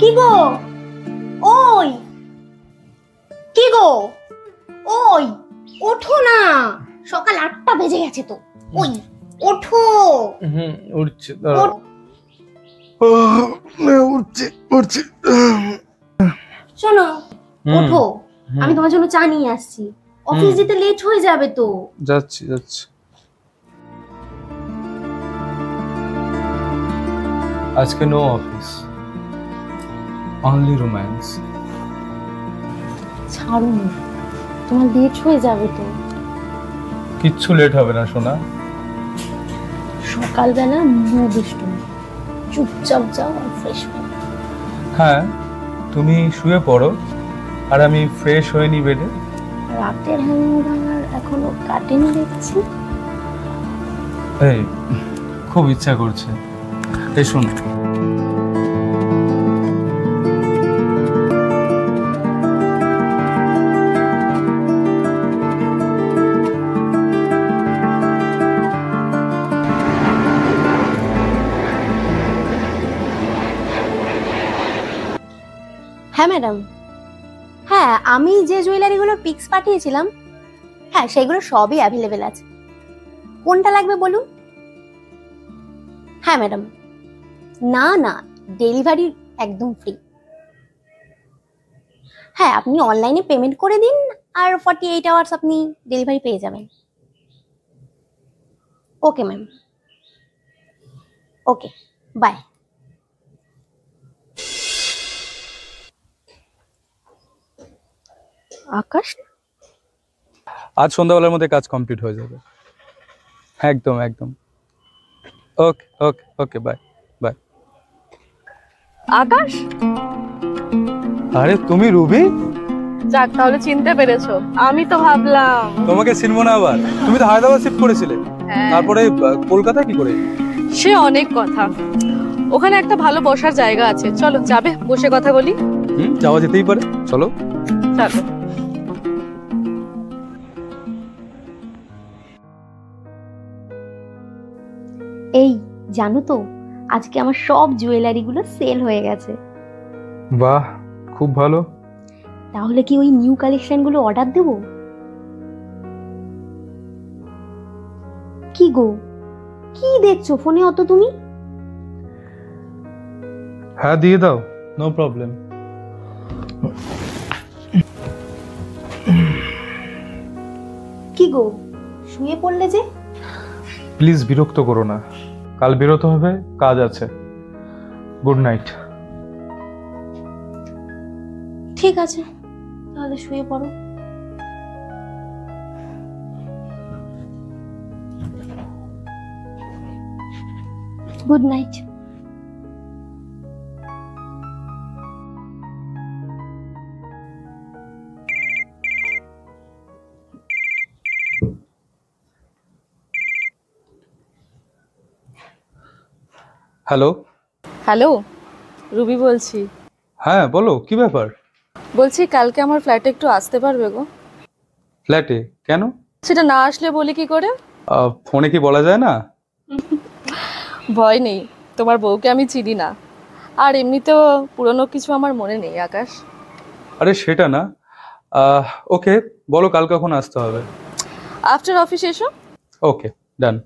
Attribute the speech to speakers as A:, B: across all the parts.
A: কি গো? ওই কি গো? ওই ওঠো না, সকাল 8টা বেজে গেছে তো। ওই ওঠো।
B: উঠছে উঠছে।
A: শোনো, ওঠো, আমি তোমার জন্য চা নিয়ে আসছি। অফিস যেতে লেট হয়ে যাবে তো।
B: যাচ্ছি। আজকে নো অফিস, অনলি রোম্যান্স।
A: ছাড়ো না, তোমার লেট হয়ে যাবে তো।
B: কিচ্ছু লেট হবে না সোনা।
A: সকালবেলা নো দুষ্টুমি, চুপচাপ যাও আর ফ্রেশ হও।
B: হ্যাঁ, তুমি শুয়ে পড়ো আর আমি ফ্রেশ হয়ে নি বেডে।
A: রাতের হ্যাঙ্গার এখনো কাটেনি দেখছি।
B: এই খুব ইচ্ছা করছে, এই শোন।
A: হ্যাঁ ম্যাডাম, হ্যাঁ আমি যে জুয়েলারিগুলোর পিক্স পাঠিয়েছিলাম, হ্যাঁ সেগুলো সবই অ্যাভেলেবেল আছে। কোনটা লাগবে বলুন? হ্যাঁ ম্যাডাম, না ডেলিভারি একদম ফ্রি। হ্যাঁ, আপনি অনলাইনে পেমেন্ট করে দিন আর 48 আওয়ার্স আপনি ডেলিভারি পেয়ে যাবেন। Okay ma'am, okay, by. আকাশ,
B: আজ সন্ধ্যাবেলার মধ্যে কাজ কমপ্লিট হয়ে যাবে। একদম। Okay bye.
C: আকাশ,
B: আরে তুমি রুবি?
C: যাক তাহলে চিনতে পেরেছো। আমি তো ভাবলাম
B: তোমাকে চিনবো না আবার। তুমি তো হায়দ্রাবাদ শিফট করেছিলে, তারপরে কলকাতা কি করে?
C: সে অনেক কথা। ওখানে একটা ভালো বসার জায়গা আছে, চলো যাবে, বসে কথা বলি।
B: যাওয়া যেতেই পারে, চলো।
C: চলো।
A: এই জানো তো আজকে আমার সব জুয়েলারিগুলো সেল হয়ে গেছে।
B: বাহ, খুব ভালো।
A: তাহলে কি ওই নিউ কালেকশনগুলো অর্ডার দেব? কি গো, কি দেখছো ফোনে অত তুমি?
B: হ্যাঁ দিয়ে দাও, নো প্রবলেম।
A: কি গো, শুয়ে পড়লে যে?
B: প্লিজ বিরক্ত করো না, কাল বেরোতে হবে, কাজ আছে। Good night.
A: ঠিক আছে, তাহলে শুয়ে পড়ো। Good night.
B: Hello.
C: Hello, Ruby বলছি।
B: হ্যাঁ বলো, কি ব্যাপার?
C: বলছি কালকে আমার ফ্ল্যাটে একটু আসতে পারবে গো?
B: ফ্ল্যাটে কেন?
C: সেটা না আসলে বলি কি করে?
B: ফোনে কি বলা যায় না?
C: ভয় নেই, তোমার বউকে আমি চিনি না, আর এমনিতেও পুরনো কিছু আমার মনে নেই আকাশ।
B: আরে সেটা না, ওকে বলো কাল কখন আসতে হবে।
C: আফটার অফিস এসো।
B: ওকে, ডান।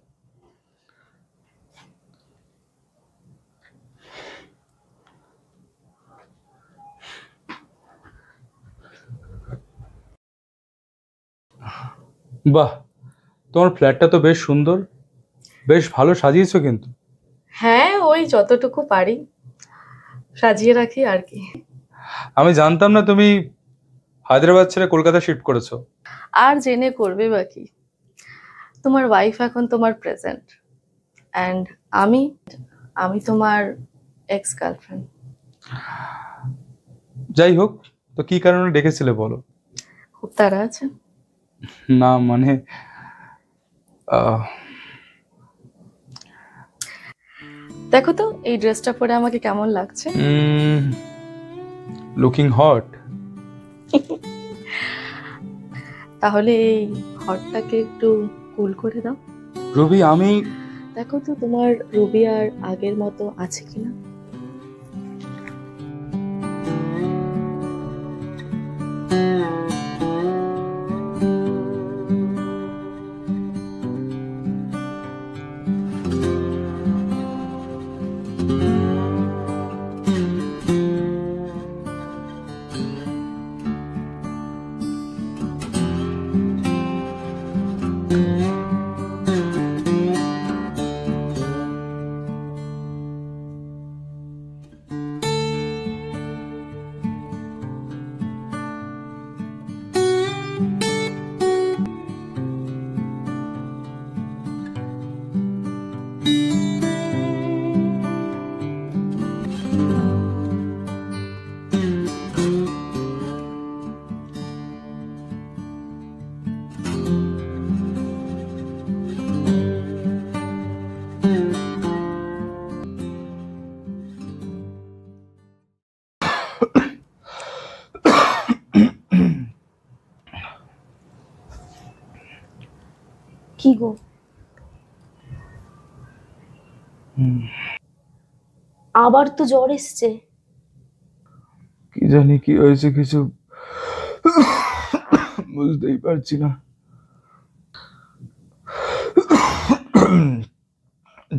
B: বাহ, তোমার ফ্ল্যাটটা তো বেশ সুন্দর, বেশ ভালো সাজিয়েছো কিন্তু।
C: হ্যাঁ, ওই যতটুকু পারি সাজিয়ে রাখি আর কি।
B: আমি জানতাম না তুমি হায়দ্রাবাদ ছেড়ে কলকাতা শিফট করেছো।
C: আর জেনে করবে বাকি, তোমার ওয়াইফ এখন তোমার প্রেজেন্ট, অ্যান্ড আমি আমি তোমার এক্স গার্লফ্রেন্ড।
B: যাই হোক, তো কি কারণে ডেকেছিলে বলো।
C: খুব তাড়া আছে?
B: না মানে
C: দেখো তো এই ড্রেসটা পরে আমাকে কেমন লাগছে।
B: Looking hot.
C: তাহলে এই হটটাকে একটু কুল করে দাও।
B: রবি, আমি
C: দেখো তো তোমার রুবি আর আগের মতো আছে কিনা। কি গো, আবার তো জ্বর এসছে?
B: কি জানি কি হয়েছে, কিছু বুঝতেই পারছি না।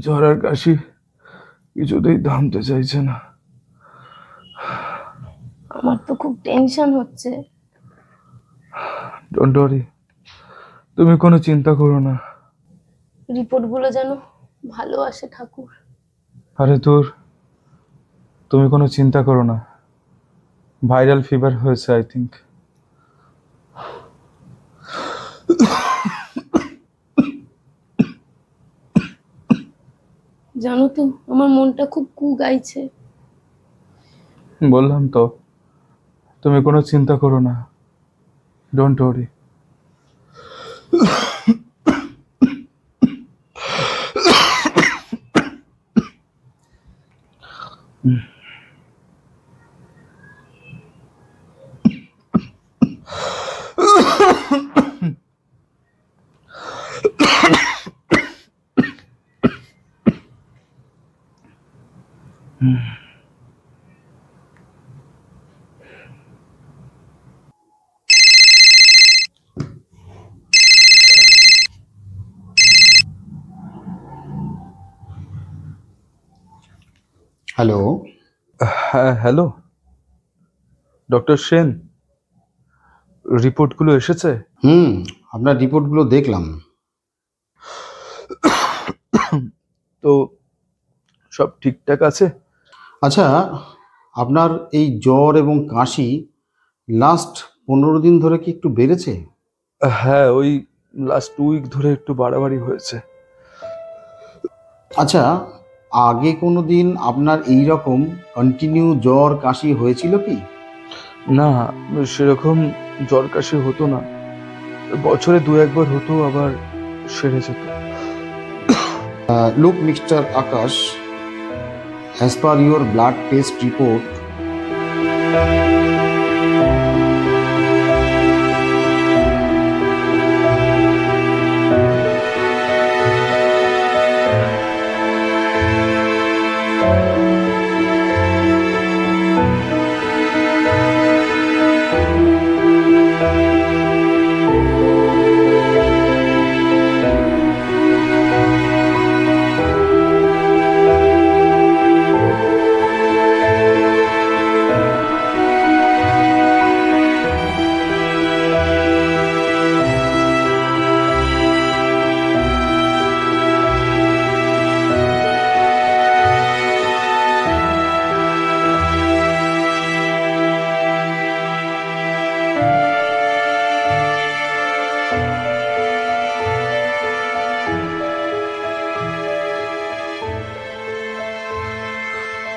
B: জ্বর আর কাশি কিছুতেই থামতে চাইছে না।
C: আমার তো খুব টেনশন হচ্ছে।
B: ডোন্ট ওয়ারি, তুমি কোনো চিন্তা করো না।
C: রিপোর্টগুলো যেন ভালো আসে ঠাকুর।
B: আরে তোর, তুমি কোনো চিন্তা করো না। ভাইরাল ফিভার হয়েছে আই থিঙ্ক।
C: জানো তো, আমার মনটা খুব গাইছে।
B: বললাম তো, তুমি কোনো চিন্তা করো না, ডোন্ট ওয়ারি।
D: হ্যালো।
B: হ্যাঁ, হ্যালো ডক্টর সেন, রিপোর্টগুলো এসেছে?
D: আপনার রিপোর্টগুলো দেখলাম।
B: তো সব ঠিকঠাক আছে?
D: আচ্ছা, আপনার এই জ্বর এবং কাশি লাস্ট 15 দিন ধরে কি একটু বেড়েছে?
B: হ্যাঁ, ওই লাস্ট উইক ধরে একটু বাড়াবাড়ি হয়েছে।
D: আচ্ছা, আগে কোনো দিন আপনার এই রকম কন্টিনিউ জ্বর কাশি হয়েছিল কি?
B: না, সেরকম জ্বর কাশি হতো না। বছরে 2-1 বার হতো, আবার সেরে যেত।
D: Look, Mr. Akash, as per your blood test report,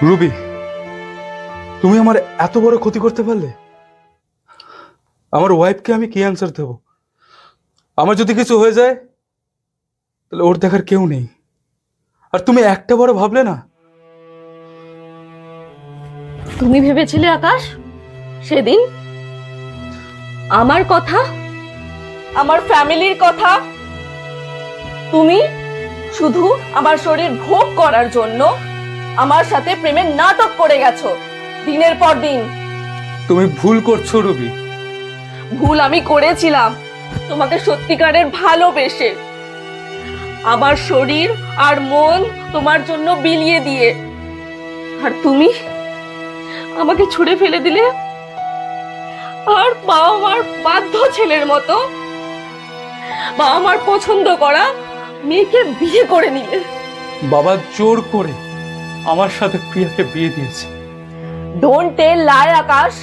B: Ruby, তুমি আমার এত বড় ক্ষতি করতে পারলে? আমার ওয়াইফকে আমি কি অ্যান্সার দেব? আমার যদি কিছু হয়ে যায় তাহলে ওর দেখার কেউ নেই। আর তুমি একটা বড় ভাবলে না।
C: তুমি ভেবেছিলে আকাশ সেদিন আমার কথা, আমার ফ্যামিলির কথা? তুমি শুধু আমার শরীর ভোগ করার জন্য আমার সাথে প্রেমের নাটক করে গেছো দিনের পর দিন।
B: তুমি ভুল করছো রুবি।
C: ভুল আমি করেছিলাম তোমাকে সত্যিকারের ভালোবেসে, আমার শরীর আর মন তোমার জন্য বিলিয়ে দিয়ে। আর তুমি আমাকে ছুড়ে ফেলে দিলে, আর বাবা মার বাধ্য ছেলের মতো বাবা মার পছন্দ করা মেয়েকে বিয়ে করে নিলে।
B: বাবা জোর করে আমার সাথে প্রিয়াকে বিয়ে দিয়েছে।
C: ডোন্ট টেল লাই আকাশ।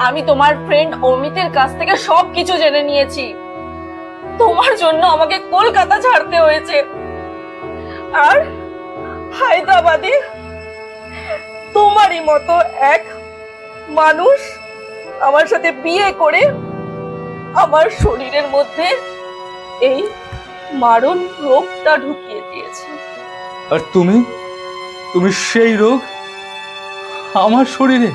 C: আমি তোমার ফ্রেন্ড অমিতের কাছ থেকে সবকিছু জেনে নিয়েছি। তোমার জন্য আমাকে কলকাতা ছাড়তে হয়েছে, আর হায়দ্রাবাদে তোমারই মতো এক মানুষ আমার সাথে বিয়ে করে আমার শরীরের মধ্যে এই মারণ রোগটা ঢুকিয়ে দিয়েছে।
B: আর তুমি সেই রোগ আমার শরীরে।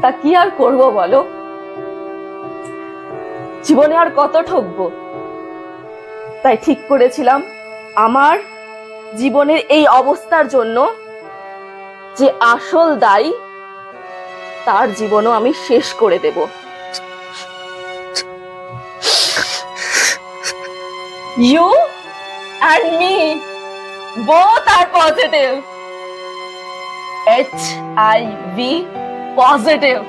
C: তা কি আর করবো বলো? জীবনে আর কত ঠকবো। তাই ঠিক করেছিলাম আমার জীবনের এই অবস্থার জন্য যে আসল দায়ী, তার জীবনও আমি শেষ করে দেব। You and me both are positive. HIV positive.